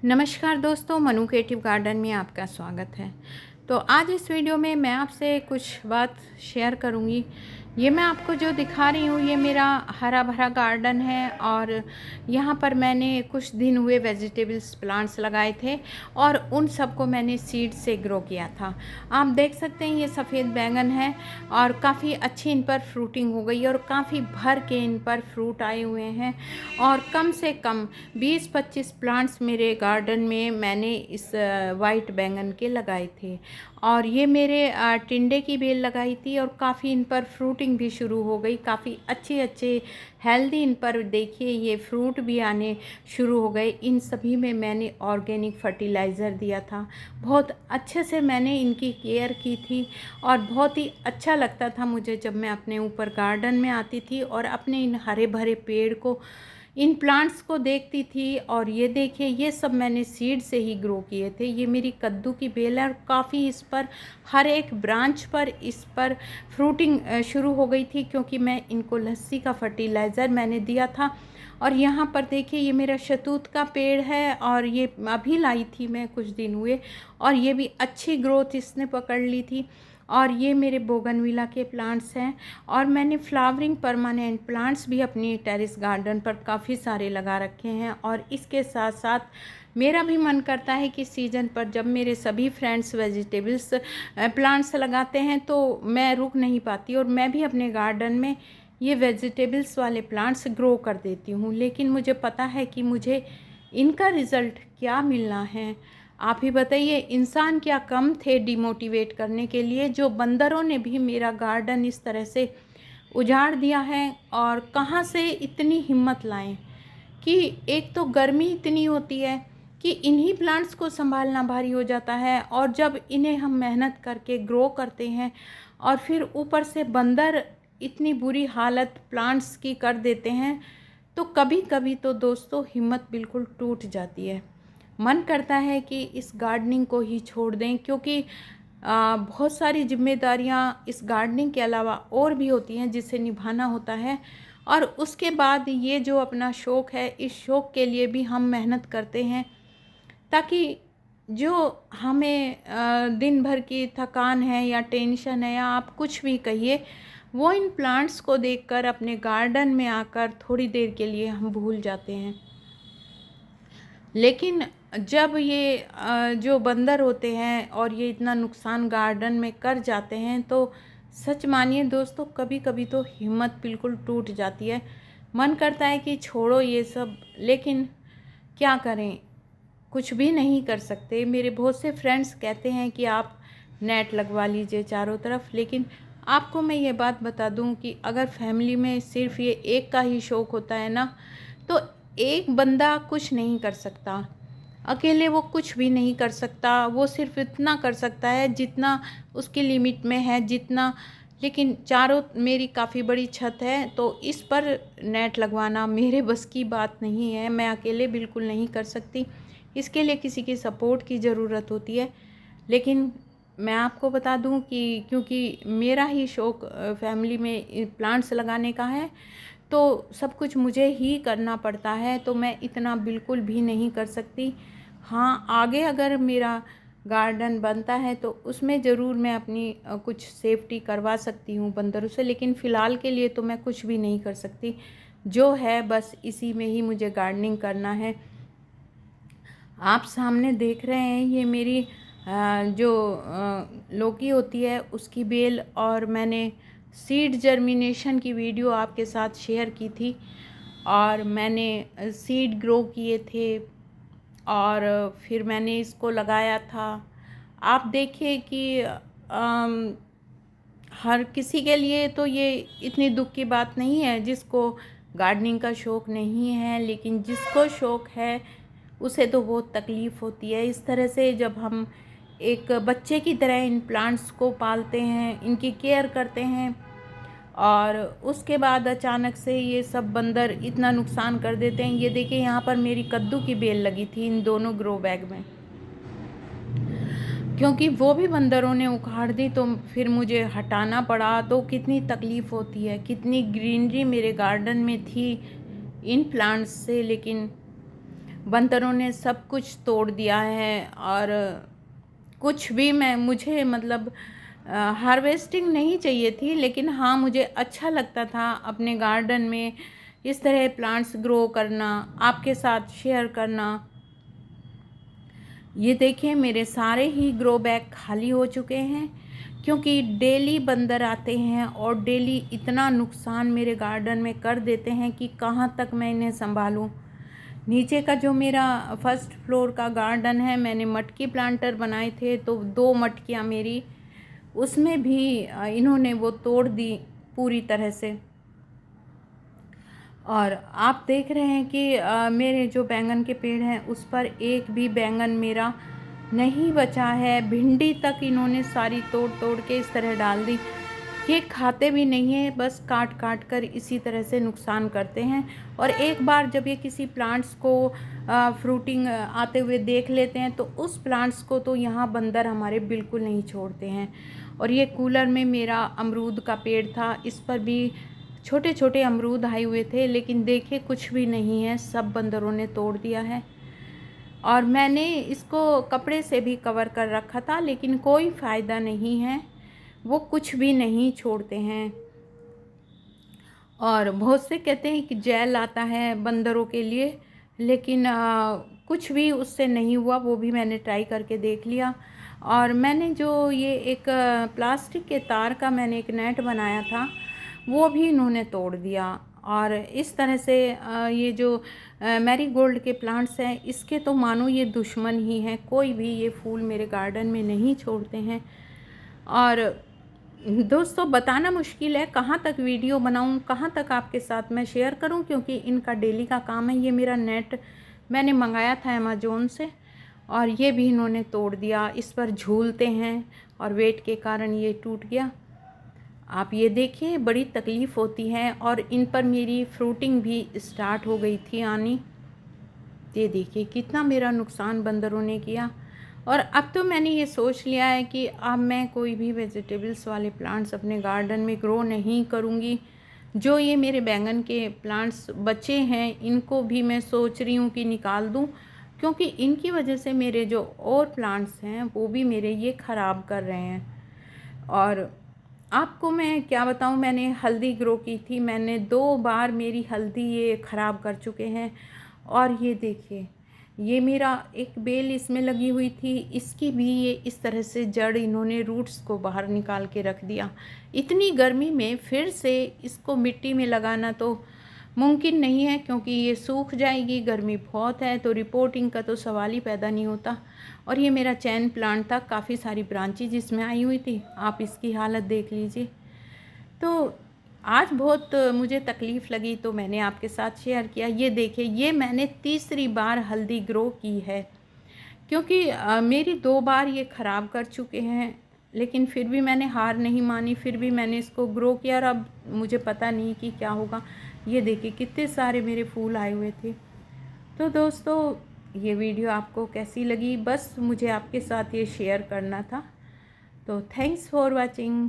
नमस्कार दोस्तों, Manu creative garden में आपका स्वागत है। तो आज इस वीडियो में मैं आपसे कुछ बात शेयर करूंगी। ये मैं आपको जो दिखा रही हूँ ये मेरा हरा भरा गार्डन है और यहाँ पर मैंने कुछ दिन हुए वेजिटेबल्स प्लांट्स लगाए थे और उन सबको मैंने सीड से ग्रो किया था। आप देख सकते हैं ये सफ़ेद बैंगन है और काफ़ी अच्छी इन पर फ्रूटिंग हो गई और काफ़ी भर के इन पर फ्रूट आए हुए हैं और कम से कम 20-25 प्लांट्स मेरे गार्डन में मैंने इस वाइट बैंगन के लगाए थे और ये मेरे टिंडे की बेल लगाई थी और काफ़ी इन पर फ्रूटिंग भी शुरू हो गई। काफ़ी अच्छे हेल्दी इन पर देखिए ये फ्रूट भी आने शुरू हो गए। इन सभी में मैंने ऑर्गेनिक फर्टिलाइज़र दिया था। बहुत अच्छे से मैंने इनकी केयर की थी और बहुत ही अच्छा लगता था मुझे जब मैं अपने ऊपर गार्डन में आती थी और अपने इन हरे भरे पेड़ को, इन प्लांट्स को देखती थी। और ये देखिए ये सब मैंने सीड से ही ग्रो किए थे। ये मेरी कद्दू की बेल है और काफ़ी इस पर हर एक ब्रांच पर इस पर फ्रूटिंग शुरू हो गई थी क्योंकि मैं इनको लस्सी का फर्टिलाइज़र मैंने दिया था। और यहाँ पर देखिए ये मेरा शहतूत का पेड़ है और ये अभी लाई थी मैं, कुछ दिन हुए, और ये भी अच्छी ग्रोथ इसने पकड़ ली थी। और ये मेरे बोगनविला के प्लांट्स हैं और मैंने फ्लावरिंग परमानेंट प्लांट्स भी अपनी टेरेस गार्डन पर काफ़ी सारे लगा रखे हैं। और इसके साथ साथ मेरा भी मन करता है कि सीज़न पर जब मेरे सभी फ्रेंड्स वेजिटेबल्स प्लांट्स लगाते हैं तो मैं रुक नहीं पाती और मैं भी अपने गार्डन में ये वेजिटेबल्स वाले प्लांट्स ग्रो कर देती हूँ। लेकिन मुझे पता है कि मुझे इनका रिज़ल्ट क्या मिलना है। आप ही बताइए, इंसान क्या कम थे डिमोटिवेट करने के लिए, जो बंदरों ने भी मेरा गार्डन इस तरह से उजाड़ दिया है। और कहाँ से इतनी हिम्मत लाएं कि एक तो गर्मी इतनी होती है कि इन्हीं प्लांट्स को संभालना भारी हो जाता है और जब इन्हें हम मेहनत करके ग्रो करते हैं और फिर ऊपर से बंदर इतनी बुरी हालत प्लांट्स की कर देते हैं तो कभी कभी तो दोस्तों हिम्मत बिल्कुल टूट जाती है। मन करता है कि इस गार्डनिंग को ही छोड़ दें क्योंकि बहुत सारी जिम्मेदारियां इस गार्डनिंग के अलावा और भी होती हैं जिसे निभाना होता है। और उसके बाद ये जो अपना शौक़ है, इस शौक़ के लिए भी हम मेहनत करते हैं ताकि जो हमें दिन भर की थकान है या टेंशन है या आप कुछ भी कहिए, वो इन प्लांट्स को देखकर अपने गार्डन में आकर थोड़ी देर के लिए हम भूल जाते हैं। लेकिन जब ये जो बंदर होते हैं और ये इतना नुकसान गार्डन में कर जाते हैं तो सच मानिए दोस्तों, कभी कभी तो हिम्मत बिल्कुल टूट जाती है। मन करता है कि छोड़ो ये सब, लेकिन क्या करें, कुछ भी नहीं कर सकते। मेरे बहुत से फ्रेंड्स कहते हैं कि आप नेट लगवा लीजिए चारों तरफ, लेकिन आपको मैं ये बात बता दूं कि अगर फैमिली में सिर्फ ये एक का ही शौक़ होता है ना, तो एक बंदा कुछ नहीं कर सकता, अकेले वो कुछ भी नहीं कर सकता। वो सिर्फ इतना कर सकता है जितना उसकी लिमिट में है, जितना। लेकिन चारों मेरी काफ़ी बड़ी छत है तो इस पर नेट लगवाना मेरे बस की बात नहीं है। मैं अकेले बिल्कुल नहीं कर सकती, इसके लिए किसी की सपोर्ट की ज़रूरत होती है। लेकिन मैं आपको बता दूं कि क्योंकि मेरा ही शौक़ फैमिली में प्लांट्स लगाने का है तो सब कुछ मुझे ही करना पड़ता है, तो मैं इतना बिल्कुल भी नहीं कर सकती। हाँ, आगे अगर मेरा गार्डन बनता है तो उसमें ज़रूर मैं अपनी कुछ सेफ्टी करवा सकती हूँ बंदरों से, लेकिन फ़िलहाल के लिए तो मैं कुछ भी नहीं कर सकती। जो है बस इसी में ही मुझे गार्डनिंग करना है। आप सामने देख रहे हैं ये मेरी जो लौकी होती है उसकी बेल, और मैंने सीड जर्मिनेशन की वीडियो आपके साथ शेयर की थी और मैंने सीड ग्रो किए थे और फिर मैंने इसको लगाया था। आप देखिए कि हर किसी के लिए तो ये इतनी दुख की बात नहीं है जिसको गार्डनिंग का शौक़ नहीं है, लेकिन जिसको शौक़ है उसे तो बहुत तकलीफ़ होती है। इस तरह से जब हम एक बच्चे की तरह इन प्लांट्स को पालते हैं, इनकी केयर करते हैं और उसके बाद अचानक से ये सब बंदर इतना नुकसान कर देते हैं। ये देखिए यहाँ पर मेरी कद्दू की बेल लगी थी इन दोनों ग्रो बैग में, क्योंकि वो भी बंदरों ने उखाड़ दी तो फिर मुझे हटाना पड़ा। तो कितनी तकलीफ़ होती है, कितनी ग्रीनरी मेरे गार्डन में थी इन प्लांट्स से, लेकिन बंदरों ने सब कुछ तोड़ दिया है। और कुछ भी मुझे मतलब हार्वेस्टिंग नहीं चाहिए थी, लेकिन हाँ मुझे अच्छा लगता था अपने गार्डन में इस तरह प्लांट्स ग्रो करना, आपके साथ शेयर करना। ये देखिए मेरे सारे ही ग्रो बैग खाली हो चुके हैं, क्योंकि डेली बंदर आते हैं और डेली इतना नुकसान मेरे गार्डन में कर देते हैं कि कहाँ तक मैं इन्हें संभालूं। नीचे का जो मेरा फर्स्ट फ्लोर का गार्डन है, मैंने मटकी प्लांटर बनाए थे, तो 2 मटकियाँ मेरी उसमें भी इन्होंने वो तोड़ दी पूरी तरह से। और आप देख रहे हैं कि मेरे जो बैंगन के पेड़ हैं उस पर एक भी बैंगन मेरा नहीं बचा है। भिंडी तक इन्होंने सारी तोड़ तोड़ के इस तरह डाल दी। ये खाते भी नहीं है, बस काट काट कर इसी तरह से नुकसान करते हैं। और एक बार जब ये किसी प्लांट्स को फ्रूटिंग आते हुए देख लेते हैं तो उस प्लांट्स को तो यहाँ बंदर हमारे बिल्कुल नहीं छोड़ते हैं। और ये कूलर में मेरा अमरूद का पेड़ था, इस पर भी छोटे छोटे अमरूद आए हुए थे, लेकिन देखिए कुछ भी नहीं है, सब बंदरों ने तोड़ दिया है। और मैंने इसको कपड़े से भी कवर कर रखा था, लेकिन कोई फ़ायदा नहीं है, वो कुछ भी नहीं छोड़ते हैं। और बहुत से कहते हैं कि जेल आता है बंदरों के लिए, लेकिन कुछ भी उससे नहीं हुआ। वो भी मैंने ट्राई करके देख लिया। और मैंने जो ये एक प्लास्टिक के तार का मैंने एक नेट बनाया था, वो भी इन्होंने तोड़ दिया। और इस तरह से ये जो मैरीगोल्ड के प्लांट्स हैं, इसके तो मानो ये दुश्मन ही हैं, कोई भी ये फूल मेरे गार्डन में नहीं छोड़ते हैं। और दोस्तों बताना मुश्किल है कहाँ तक वीडियो बनाऊँ, कहाँ तक आपके साथ मैं शेयर करूँ, क्योंकि इनका डेली का काम है। ये मेरा नेट मैंने मंगाया था अमेज़ोन से, और ये भी इन्होंने तोड़ दिया। इस पर झूलते हैं और वेट के कारण ये टूट गया। आप ये देखिए बड़ी तकलीफ़ होती है। और इन पर मेरी फ्रूटिंग भी स्टार्ट हो गई थी आनी। ये देखिए कितना मेरा नुकसान बंदरों ने किया। और अब तो मैंने ये सोच लिया है कि अब मैं कोई भी वेजिटेबल्स वाले प्लांट्स अपने गार्डन में ग्रो नहीं करूँगी। जो ये मेरे बैंगन के प्लांट्स बचे हैं, इनको भी मैं सोच रही हूँ कि निकाल दूँ, क्योंकि इनकी वजह से मेरे जो और प्लांट्स हैं वो भी मेरे ये ख़राब कर रहे हैं। और आपको मैं क्या बताऊँ, मैंने हल्दी ग्रो की थी, मैंने 2 बार मेरी हल्दी ये ख़राब कर चुके हैं। और ये देखिए ये मेरा एक बेल इसमें लगी हुई थी, इसकी भी ये इस तरह से जड़ इन्होंने रूट्स को बाहर निकाल के रख दिया। इतनी गर्मी में फिर से इसको मिट्टी में लगाना तो मुमकिन नहीं है, क्योंकि ये सूख जाएगी, गर्मी बहुत है, तो रिपोर्टिंग का तो सवाल ही पैदा नहीं होता। और ये मेरा चैन प्लांट था, काफ़ी सारी ब्रांचेज इसमें आई हुई थी, आप इसकी हालत देख लीजिए। तो आज बहुत मुझे तकलीफ़ लगी, तो मैंने आपके साथ शेयर किया। ये देखिए ये मैंने तीसरी बार हल्दी ग्रो की है, क्योंकि मेरी 2 बार ये ख़राब कर चुके हैं, लेकिन फिर भी मैंने हार नहीं मानी, फिर भी मैंने इसको ग्रो किया। और अब मुझे पता नहीं कि क्या होगा। ये देखिए कितने सारे मेरे फूल आए हुए थे। तो दोस्तों ये वीडियो आपको कैसी लगी, बस मुझे आपके साथ ये शेयर करना था। तो थैंक्स फॉर वॉचिंग।